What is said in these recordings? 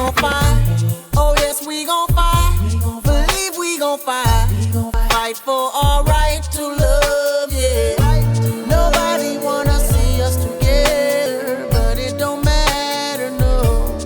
gon' fight. Oh yes, we gon' fight. Believe we gon' fight. Fight for our right to love, yeah. Nobody wanna see us together, but it don't matter, no.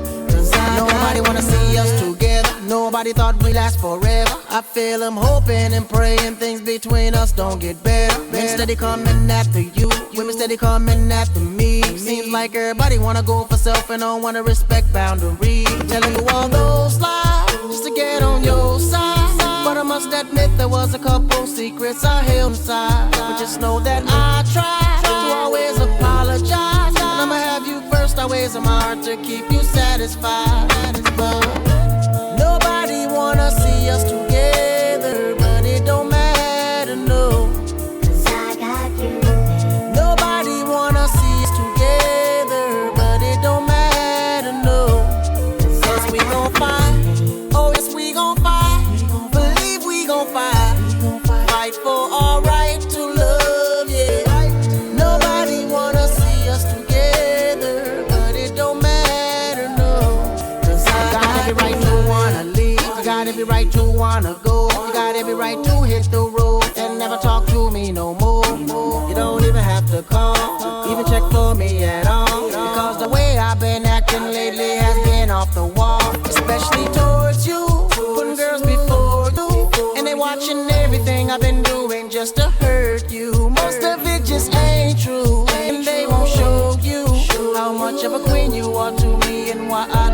Nobody wanna see us together. Nobody thought we'd last forever. I feel them hoping and praying things between us don't get better. Men steady coming after you, women steady coming after me. Seems like everybody wanna go for self and don't wanna respect boundaries. Telling you all those lies just to get on your side. But I must admit there was a couple secrets I held inside. But just know that I tried to always apologize. And I'ma have you first, always in my heart to keep you satisfied. But nobody wanna see us together, but it don't matter, no. Cause I got you. Nobody wanna see us together, but it don't matter, no. Cause we gon' fight. Oh yes, we gon' fight. Believe we gon' fight. Fight for our right to love, yeah. Nobody wanna see us together, but it don't matter, no. Cause I got every right to wanna leave. You got every right to wanna go. You got every right to hit the road and never talk to me no more. You don't even have to call, even check for me at all. Because the way I've been acting lately has been off the wall. Especially towards you, putting girls before you. And they watching everything I've been doing just to hurt you. Most of it just ain't true, and they won't show you how much of a queen you are to me and why I